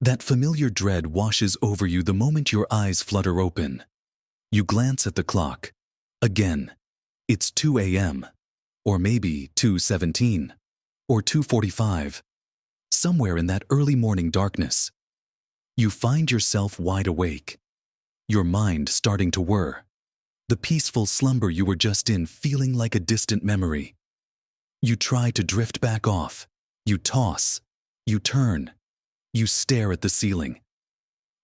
That familiar dread washes over you the moment your eyes flutter open. You glance at the clock. Again, it's 2 a.m., or maybe 2:17, or 2:45. Somewhere in that early morning darkness, you find yourself wide awake, your mind starting to whir, the peaceful slumber you were just in feeling like a distant memory. You try to drift back off. You toss. You turn. You stare at the ceiling.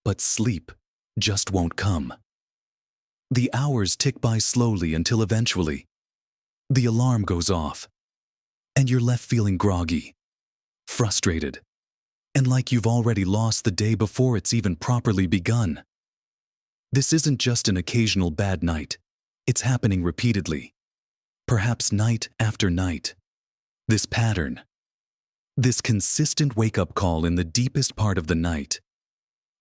But sleep just won't come. The hours tick by slowly until eventually, the alarm goes off, and you're left feeling groggy, frustrated, and like you've already lost the day before it's even properly begun. This isn't just an occasional bad night. It's happening repeatedly, perhaps night after night. This pattern, this consistent wake-up call in the deepest part of the night,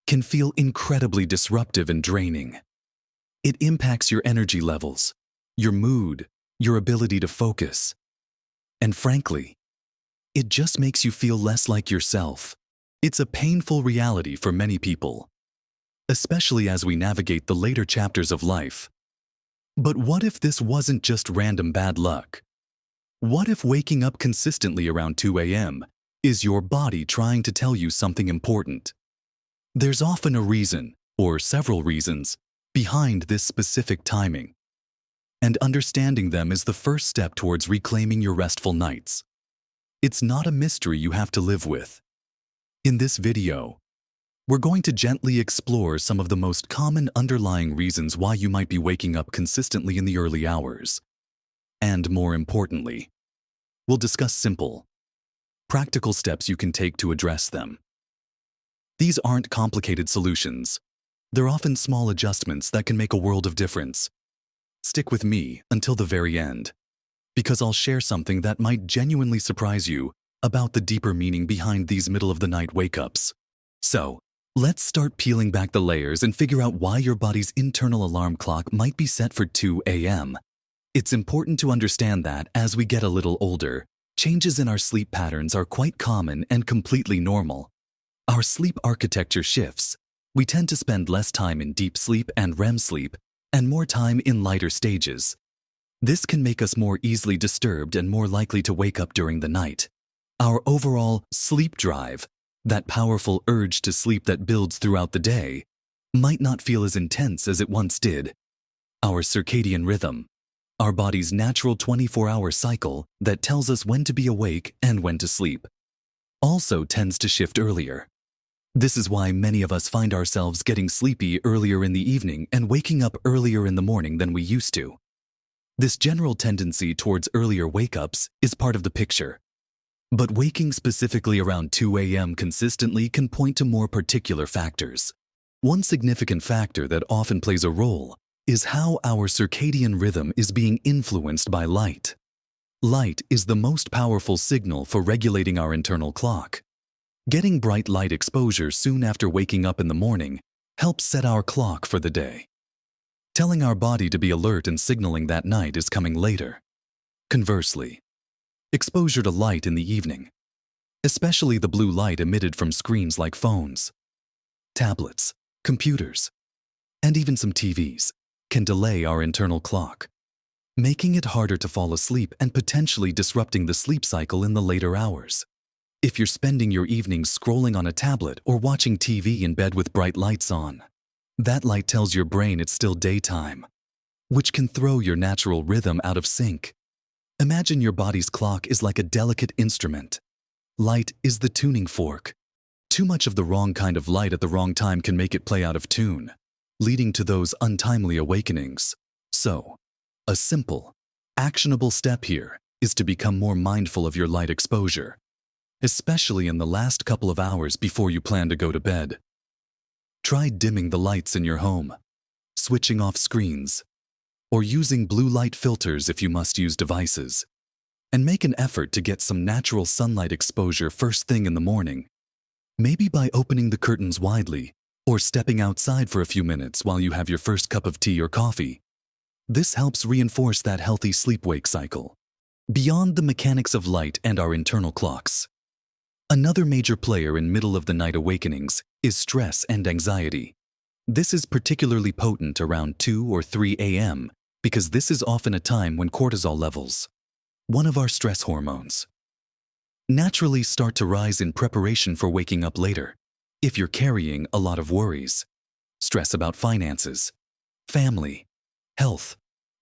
can feel incredibly disruptive and draining. It impacts your energy levels, your mood, your ability to focus. And frankly, it just makes you feel less like yourself. It's a painful reality for many people, especially as we navigate the later chapters of life. But what if this wasn't just random bad luck? What if waking up consistently around 2 a.m. is your body trying to tell you something important? There's often a reason, or several reasons, behind this specific timing. And understanding them is the first step towards reclaiming your restful nights. It's not a mystery you have to live with. In this video, we're going to gently explore some of the most common underlying reasons why you might be waking up consistently in the early hours. And more importantly, we'll discuss simple, practical steps you can take to address them. These aren't complicated solutions. They're often small adjustments that can make a world of difference. Stick with me until the very end, because I'll share something that might genuinely surprise you about the deeper meaning behind these middle-of-the-night wake-ups. So, let's start peeling back the layers and figure out why your body's internal alarm clock might be set for 2 a.m. It's important to understand that, as we get a little older, changes in our sleep patterns are quite common and completely normal. Our sleep architecture shifts. We tend to spend less time in deep sleep and REM sleep, and more time in lighter stages. This can make us more easily disturbed and more likely to wake up during the night. Our overall sleep drive, that powerful urge to sleep that builds throughout the day, might not feel as intense as it once did. Our circadian rhythm, our body's natural 24-hour cycle that tells us when to be awake and when to sleep, also tends to shift earlier. This is why many of us find ourselves getting sleepy earlier in the evening and waking up earlier in the morning than we used to. This general tendency towards earlier wake-ups is part of the picture. But waking specifically around 2 a.m. consistently can point to more particular factors. One significant factor that often plays a role is how our circadian rhythm is being influenced by light. Light is the most powerful signal for regulating our internal clock. Getting bright light exposure soon after waking up in the morning helps set our clock for the day, telling our body to be alert and signaling that night is coming later. Conversely, exposure to light in the evening, especially the blue light emitted from screens like phones, tablets, computers, and even some TVs, can delay our internal clock, making it harder to fall asleep and potentially disrupting the sleep cycle in the later hours. If you're spending your evenings scrolling on a tablet or watching TV in bed with bright lights on, that light tells your brain it's still daytime, which can throw your natural rhythm out of sync. Imagine your body's clock is like a delicate instrument. Light is the tuning fork. Too much of the wrong kind of light at the wrong time can make it play out of tune, leading to those untimely awakenings. So, a simple, actionable step here is to become more mindful of your light exposure, especially in the last couple of hours before you plan to go to bed. Try dimming the lights in your home, switching off screens, or using blue light filters if you must use devices. And make an effort to get some natural sunlight exposure first thing in the morning, maybe by opening the curtains widely or stepping outside for a few minutes while you have your first cup of tea or coffee. This helps reinforce that healthy sleep-wake cycle. Beyond the mechanics of light and our internal clocks, Another major player in middle-of-the-night awakenings is stress and anxiety. This is particularly potent around 2 or 3 a.m. because this is often a time when cortisol levels, one of our stress hormones, naturally start to rise in preparation for waking up later. If you're carrying a lot of worries, stress about finances, family, health,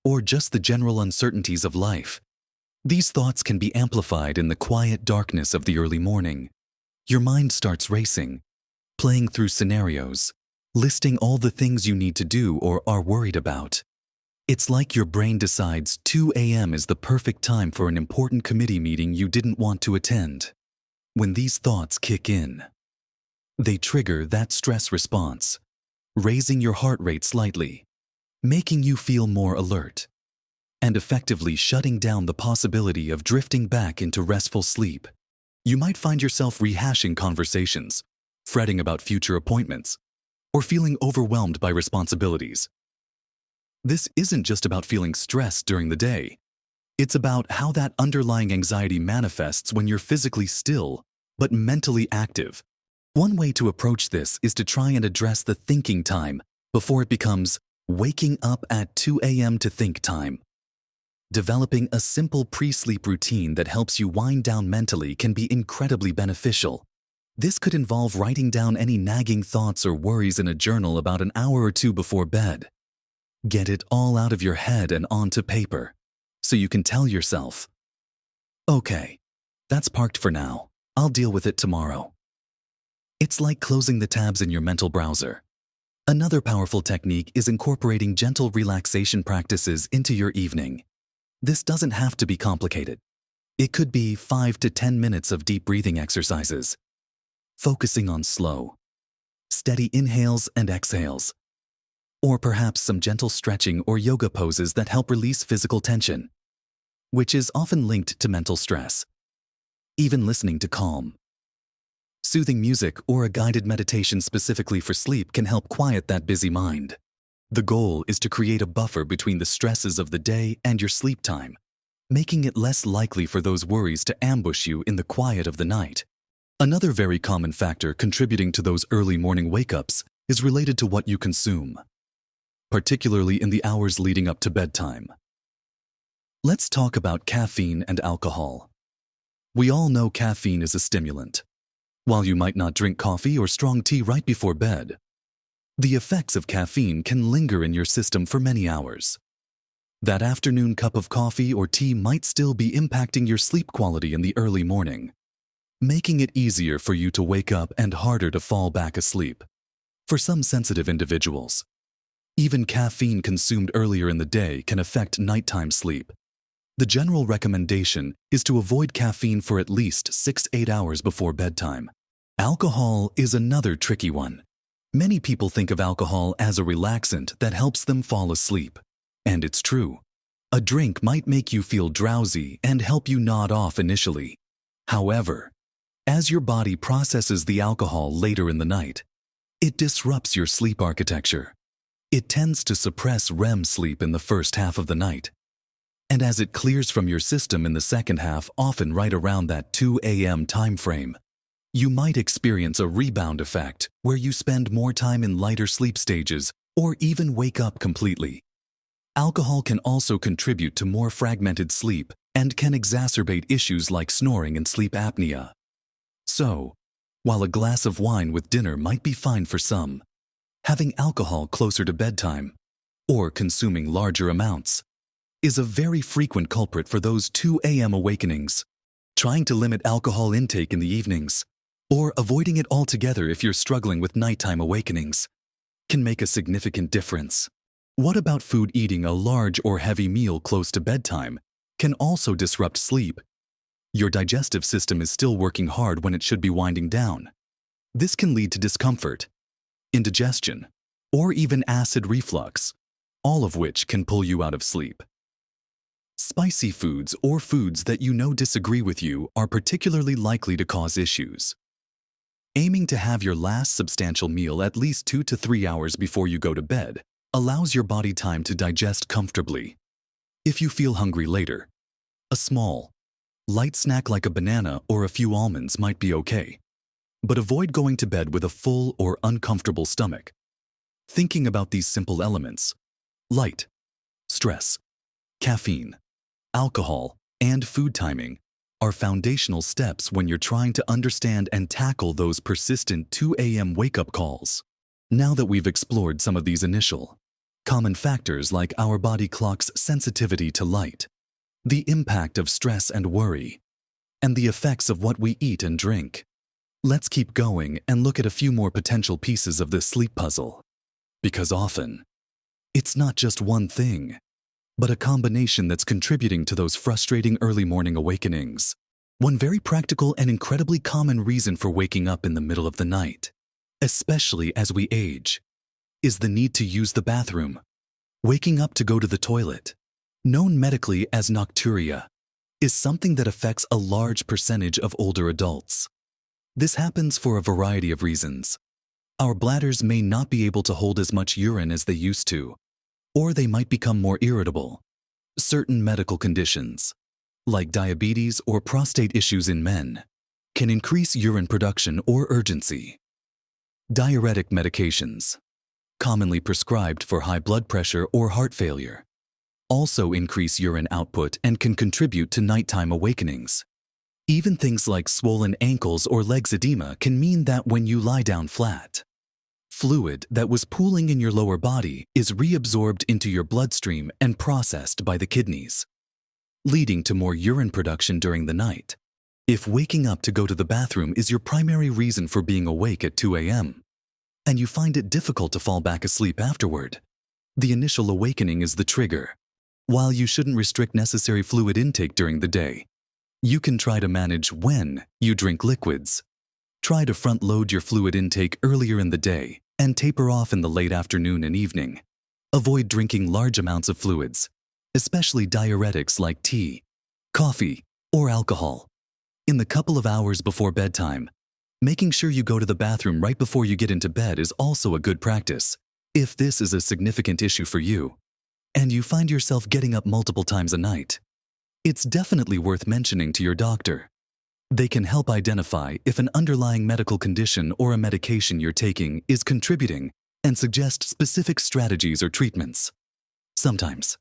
or just the general uncertainties of life, these thoughts can be amplified in the quiet darkness of the early morning. Your mind starts racing, playing through scenarios, listing all the things you need to do or are worried about. It's like your brain decides 2 a.m. is the perfect time for an important committee meeting you didn't want to attend. When these thoughts kick in, they trigger that stress response, raising your heart rate slightly, making you feel more alert, and effectively shutting down the possibility of drifting back into restful sleep. You might find yourself rehashing conversations, fretting about future appointments, or feeling overwhelmed by responsibilities. This isn't just about feeling stressed during the day. It's about how that underlying anxiety manifests when you're physically still, but mentally active. One way to approach this is to try and address the thinking time before it becomes waking up at 2 a.m. to think time. Developing a simple pre-sleep routine that helps you wind down mentally can be incredibly beneficial. This could involve writing down any nagging thoughts or worries in a journal about an hour or two before bed. Get it all out of your head and onto paper, so you can tell yourself, "Okay, that's parked for now. I'll deal with it tomorrow." It's like closing the tabs in your mental browser. Another powerful technique is incorporating gentle relaxation practices into your evening. This doesn't have to be complicated. It could be 5 to 10 minutes of deep breathing exercises, focusing on slow, steady inhales and exhales, or perhaps some gentle stretching or yoga poses that help release physical tension, which is often linked to mental stress. Even listening to calm, soothing music or a guided meditation specifically for sleep can help quiet that busy mind. The goal is to create a buffer between the stresses of the day and your sleep time, making it less likely for those worries to ambush you in the quiet of the night. Another very common factor contributing to those early morning wake-ups is related to what you consume, particularly in the hours leading up to bedtime. Let's talk about caffeine and alcohol. We all know caffeine is a stimulant. While you might not drink coffee or strong tea right before bed, the effects of caffeine can linger in your system for many hours. That afternoon cup of coffee or tea might still be impacting your sleep quality in the early morning, making it easier for you to wake up and harder to fall back asleep. For some sensitive individuals, even caffeine consumed earlier in the day can affect nighttime sleep. The general recommendation is to avoid caffeine for at least 6 to 8 hours before bedtime. Alcohol is another tricky one. Many people think of alcohol as a relaxant that helps them fall asleep. And it's true. A drink might make you feel drowsy and help you nod off initially. However, as your body processes the alcohol later in the night, it disrupts your sleep architecture. It tends to suppress REM sleep in the first half of the night. And as it clears from your system in the second half, often right around that 2 a.m. time frame, you might experience a rebound effect where you spend more time in lighter sleep stages or even wake up completely. Alcohol can also contribute to more fragmented sleep and can exacerbate issues like snoring and sleep apnea. So, while a glass of wine with dinner might be fine for some, having alcohol closer to bedtime, or consuming larger amounts, is a very frequent culprit for those 2 a.m. awakenings. Trying to limit alcohol intake in the evenings, or avoiding it altogether if you're struggling with nighttime awakenings, can make a significant difference. What about food? Eating a large or heavy meal close to bedtime can also disrupt sleep. Your digestive system is still working hard when it should be winding down. This can lead to discomfort, indigestion, or even acid reflux, all of which can pull you out of sleep. Spicy foods or foods that you know disagree with you are particularly likely to cause issues. Aiming to have your last substantial meal at least 2 to 3 hours before you go to bed allows your body time to digest comfortably. If you feel hungry later, a small, Light snack like a banana or a few almonds might be okay, but avoid going to bed with a full or uncomfortable stomach. Thinking about these simple elements, light, stress, caffeine, alcohol, and food timing, are foundational steps when you're trying to understand and tackle those persistent 2 a.m. wake-up calls. Now that we've explored some of these initial, common factors like our body clock's sensitivity to light, the impact of stress and worry, and the effects of what we eat and drink, let's keep going and look at a few more potential pieces of this sleep puzzle. Because often, it's not just one thing, but a combination that's contributing to those frustrating early morning awakenings. One very practical and incredibly common reason for waking up in the middle of the night, especially as we age, is the need to use the bathroom. Waking up to go to the toilet, known medically as nocturia, is something that affects a large percentage of older adults. This happens for a variety of reasons. Our bladders may not be able to hold as much urine as they used to, or they might become more irritable. Certain medical conditions, like diabetes or prostate issues in men, can increase urine production or urgency. Diuretic medications, commonly prescribed for high blood pressure or heart failure, also increase urine output and can contribute to nighttime awakenings. Even things like swollen ankles or legs edema can mean that when you lie down flat, fluid that was pooling in your lower body is reabsorbed into your bloodstream and processed by the kidneys, leading to more urine production during the night. If waking up to go to the bathroom is your primary reason for being awake at 2 a.m., and you find it difficult to fall back asleep afterward, the initial awakening is the trigger. While you shouldn't restrict necessary fluid intake during the day, you can try to manage when you drink liquids. Try to front-load your fluid intake earlier in the day and taper off in the late afternoon and evening. Avoid drinking large amounts of fluids, especially diuretics like tea, coffee, or alcohol, in the couple of hours before bedtime. Making sure you go to the bathroom right before you get into bed is also a good practice. If this is a significant issue for you, and you find yourself getting up multiple times a night, it's definitely worth mentioning to your doctor. They can help identify if an underlying medical condition or a medication you're taking is contributing and suggest specific strategies or treatments. Sometimes,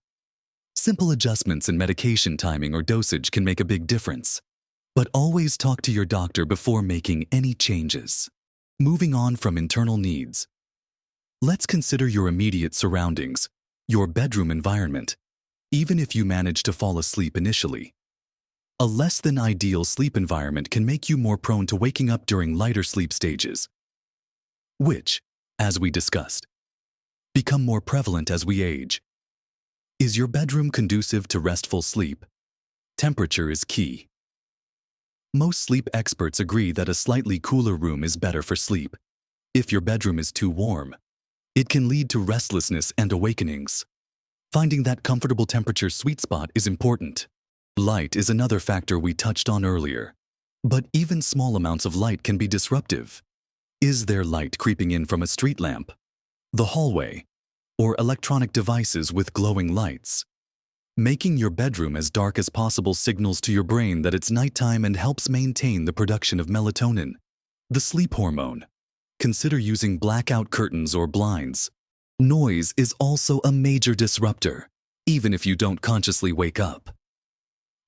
simple adjustments in medication timing or dosage can make a big difference, but always talk to your doctor before making any changes. Moving on from internal needs, let's consider your immediate surroundings, your bedroom environment. Even if you manage to fall asleep initially, a less than ideal sleep environment can make you more prone to waking up during lighter sleep stages, which, as we discussed, become more prevalent as we age. Is your bedroom conducive to restful sleep? Temperature is key. Most sleep experts agree that a slightly cooler room is better for sleep. If your bedroom is too warm, it can lead to restlessness and awakenings. Finding that comfortable temperature sweet spot is important. Light is another factor we touched on earlier, but even small amounts of light can be disruptive. Is there light creeping in from a street lamp, the hallway, or electronic devices with glowing lights? Making your bedroom as dark as possible signals to your brain that it's nighttime and helps maintain the production of melatonin, the sleep hormone. Consider using blackout curtains or blinds. Noise is also a major disruptor, even if you don't consciously wake up.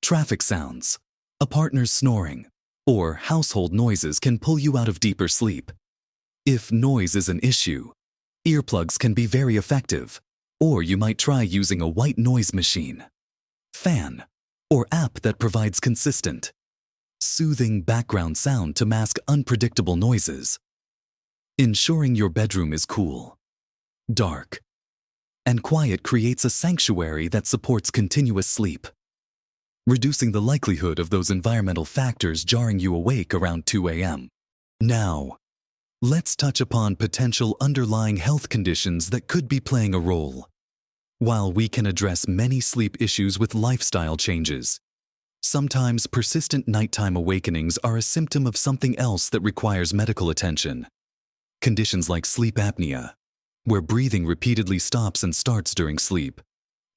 Traffic sounds, a partner's snoring, or household noises can pull you out of deeper sleep. If noise is an issue, earplugs can be very effective, or you might try using a white noise machine, fan, or app that provides consistent, soothing background sound to mask unpredictable noises. Ensuring your bedroom is cool, dark, and quiet creates a sanctuary that supports continuous sleep, reducing the likelihood of those environmental factors jarring you awake around 2 a.m. Now, let's touch upon potential underlying health conditions that could be playing a role. While we can address many sleep issues with lifestyle changes, sometimes persistent nighttime awakenings are a symptom of something else that requires medical attention. Conditions like sleep apnea, where breathing repeatedly stops and starts during sleep,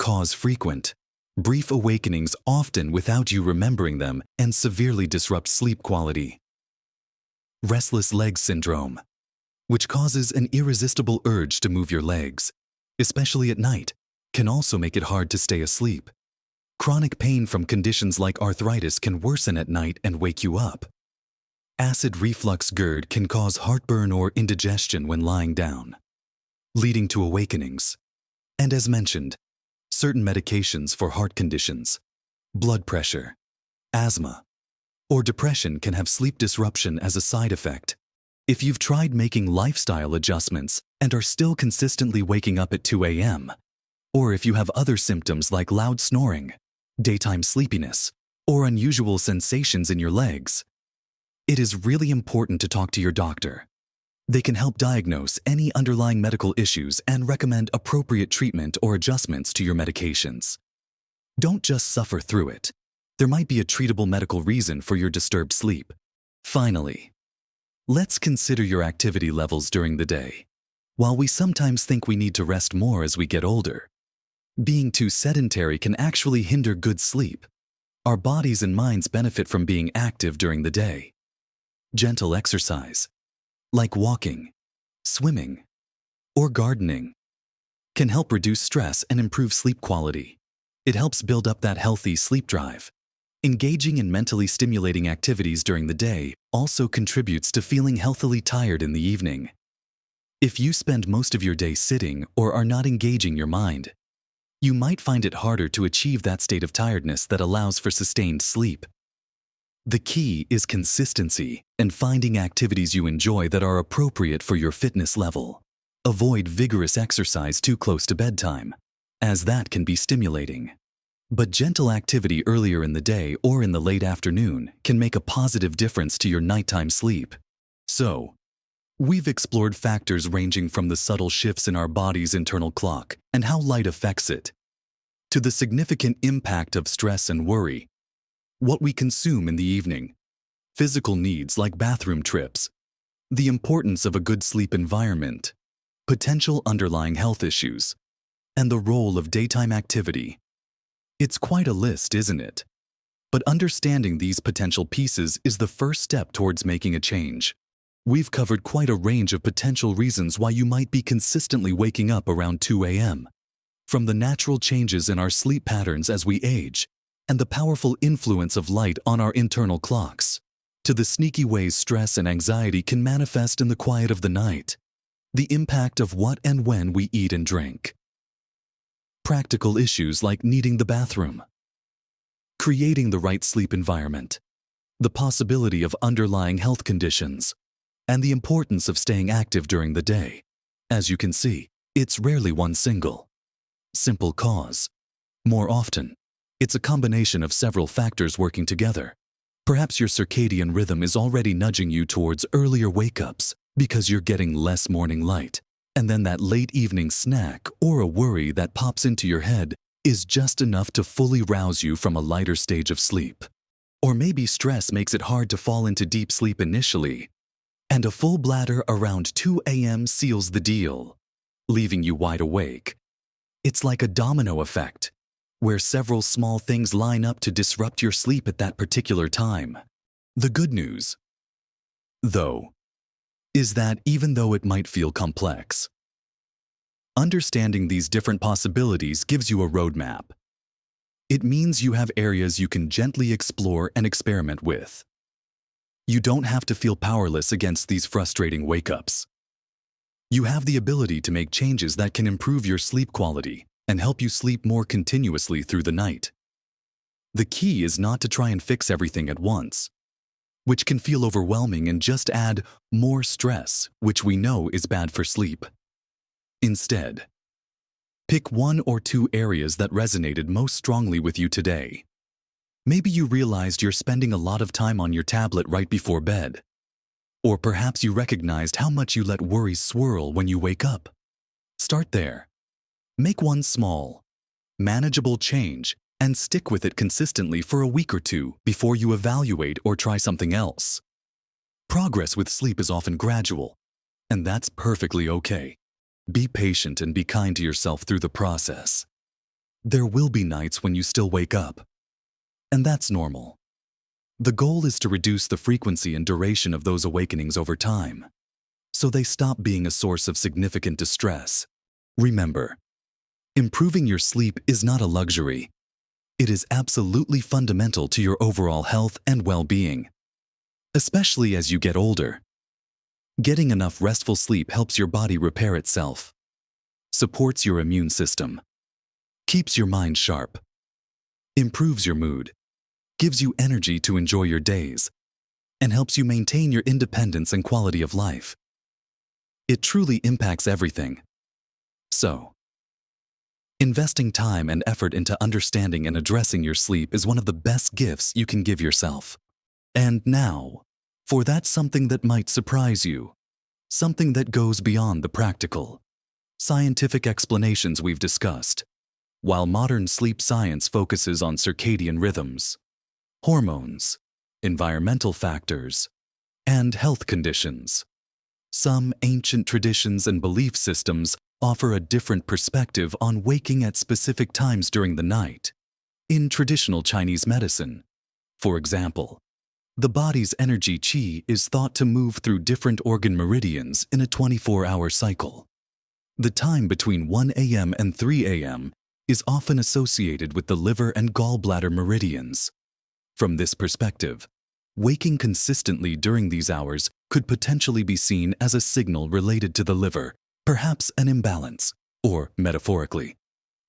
cause frequent, Brief awakenings often without you remembering them and severely disrupt sleep quality. Restless leg syndrome, which causes an irresistible urge to move your legs, especially at night, can also make it hard to stay asleep. Chronic pain from conditions like arthritis can worsen at night and wake you up. Acid reflux GERD can cause heartburn or indigestion when lying down, leading to awakenings. And as mentioned, certain medications for heart conditions, blood pressure, asthma, or depression can have sleep disruption as a side effect. If you've tried making lifestyle adjustments and are still consistently waking up at 2 a.m., or if you have other symptoms like loud snoring, daytime sleepiness, or unusual sensations in your legs, it is really important to talk to your doctor. They can help diagnose any underlying medical issues and recommend appropriate treatment or adjustments to your medications. Don't just suffer through it. There might be a treatable medical reason for your disturbed sleep. Finally, let's consider your activity levels during the day. While we sometimes think we need to rest more as we get older, being too sedentary can actually hinder good sleep. Our bodies and minds benefit from being active during the day. Gentle exercise, like walking, swimming, or gardening, can help reduce stress and improve sleep quality. It helps build up that healthy sleep drive. Engaging in mentally stimulating activities during the day also contributes to feeling healthily tired in the evening. If you spend most of your day sitting or are not engaging your mind, you might find it harder to achieve that state of tiredness that allows for sustained sleep. The key is consistency and finding activities you enjoy that are appropriate for your fitness level. Avoid vigorous exercise too close to bedtime, as that can be stimulating. But gentle activity earlier in the day or in the late afternoon can make a positive difference to your nighttime sleep. So, we've explored factors ranging from the subtle shifts in our body's internal clock and how light affects it, to the significant impact of stress and worry, what we consume in the evening, physical needs like bathroom trips, the importance of a good sleep environment, potential underlying health issues, and the role of daytime activity. It's quite a list, isn't it? But understanding these potential pieces is the first step towards making a change. We've covered quite a range of potential reasons why you might be consistently waking up around 2 a.m. From the natural changes in our sleep patterns as we age, and the powerful influence of light on our internal clocks, to the sneaky ways stress and anxiety can manifest in the quiet of the night, the impact of what and when we eat and drink, practical issues like needing the bathroom, creating the right sleep environment, the possibility of underlying health conditions, and the importance of staying active during the day. As you can see, it's rarely one simple cause. More often, it's a combination of several factors working together. Perhaps your circadian rhythm is already nudging you towards earlier wake-ups because you're getting less morning light, and then that late evening snack or a worry that pops into your head is just enough to fully rouse you from a lighter stage of sleep. Or maybe stress makes it hard to fall into deep sleep initially, and a full bladder around 2 a.m. seals the deal, leaving you wide awake. It's like a domino effect, where several small things line up to disrupt your sleep at that particular time. The good news, though, is that even though it might feel complex, understanding these different possibilities gives you a roadmap. It means you have areas you can gently explore and experiment with. You don't have to feel powerless against these frustrating wake-ups. You have the ability to make changes that can improve your sleep quality and help you sleep more continuously through the night. The key is not to try and fix everything at once, which can feel overwhelming and just add more stress, which we know is bad for sleep. Instead, pick 1 or 2 areas that resonated most strongly with you today. Maybe you realized you're spending a lot of time on your tablet right before bed. Or perhaps you recognized how much you let worries swirl when you wake up. Start there. Make one small, manageable change and stick with it consistently for a week or 2 before you evaluate or try something else. Progress with sleep is often gradual, and that's perfectly okay. Be patient and be kind to yourself through the process. There will be nights when you still wake up, and that's normal. The goal is to reduce the frequency and duration of those awakenings over time, so they stop being a source of significant distress. Remember, improving your sleep is not a luxury. It is absolutely fundamental to your overall health and well-being, especially as you get older. Getting enough restful sleep helps your body repair itself, supports your immune system, keeps your mind sharp, improves your mood, gives you energy to enjoy your days, and helps you maintain your independence and quality of life. It truly impacts everything. So, investing time and effort into understanding and addressing your sleep is one of the best gifts you can give yourself. And now, for that something that might surprise you, something that goes beyond the practical, scientific explanations we've discussed. While modern sleep science focuses on circadian rhythms, hormones, environmental factors, and health conditions, some ancient traditions and belief systems offer a different perspective on waking at specific times during the night. In traditional Chinese medicine, for example, the body's energy qi is thought to move through different organ meridians in a 24-hour cycle. The time between 1 a.m. and 3 a.m. is often associated with the liver and gallbladder meridians. From this perspective, waking consistently during these hours could potentially be seen as a signal related to the liver, perhaps an imbalance, or, metaphorically,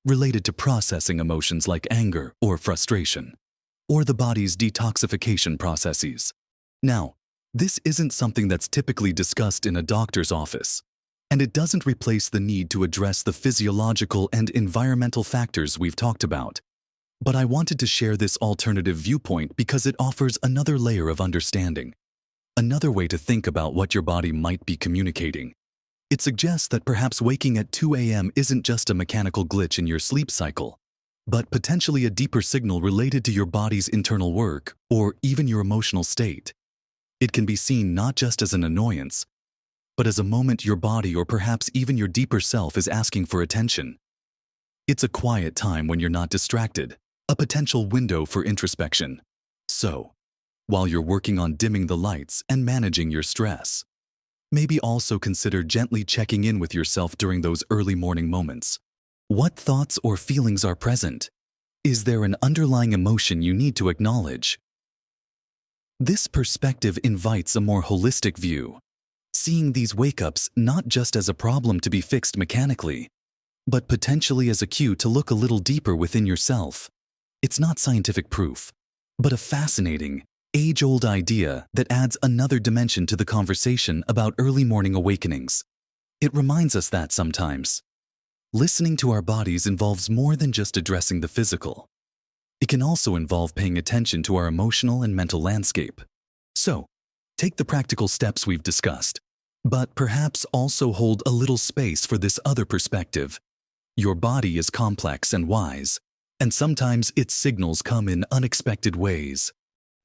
related to processing emotions like anger or frustration, or the body's detoxification processes. Now, this isn't something that's typically discussed in a doctor's office, and it doesn't replace the need to address the physiological and environmental factors we've talked about. But I wanted to share this alternative viewpoint because it offers another layer of understanding, another way to think about what your body might be communicating. It suggests that perhaps waking at 2 a.m. isn't just a mechanical glitch in your sleep cycle, but potentially a deeper signal related to your body's internal work or even your emotional state. It can be seen not just as an annoyance, but as a moment your body or perhaps even your deeper self is asking for attention. It's a quiet time when you're not distracted, a potential window for introspection. So, while you're working on dimming the lights and managing your stress, maybe also consider gently checking in with yourself during those early morning moments. What thoughts or feelings are present? Is there an underlying emotion you need to acknowledge? This perspective invites a more holistic view, seeing these wake-ups not just as a problem to be fixed mechanically, but potentially as a cue to look a little deeper within yourself. It's not scientific proof, but a fascinating, age-old idea that adds another dimension to the conversation about early morning awakenings. It reminds us that sometimes listening to our bodies involves more than just addressing the physical. It can also involve paying attention to our emotional and mental landscape. So, take the practical steps we've discussed, but perhaps also hold a little space for this other perspective. Your body is complex and wise, and sometimes its signals come in unexpected ways.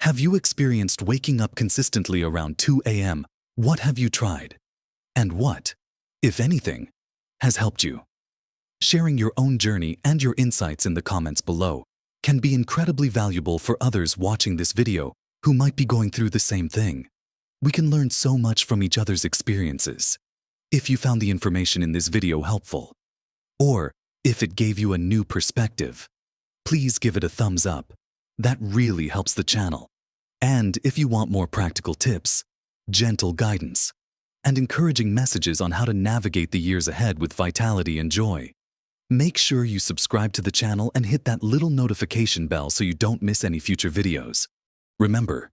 Have you experienced waking up consistently around 2 a.m.? What have you tried? And what, if anything, has helped you? Sharing your own journey and your insights in the comments below can be incredibly valuable for others watching this video who might be going through the same thing. We can learn so much from each other's experiences. If you found the information in this video helpful, or if it gave you a new perspective, please give it a thumbs up. That really helps the channel. And if you want more practical tips, gentle guidance, and encouraging messages on how to navigate the years ahead with vitality and joy, make sure you subscribe to the channel and hit that little notification bell so you don't miss any future videos. Remember,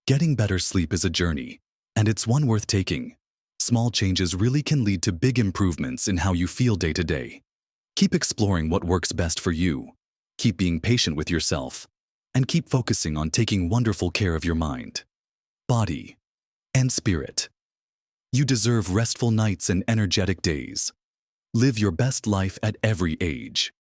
getting better sleep is a journey, and it's one worth taking. Small changes really can lead to big improvements in how you feel day to day. Keep exploring what works best for you. Keep being patient with yourself, and keep focusing on taking wonderful care of your mind, body, and spirit. You deserve restful nights and energetic days. Live your best life at every age.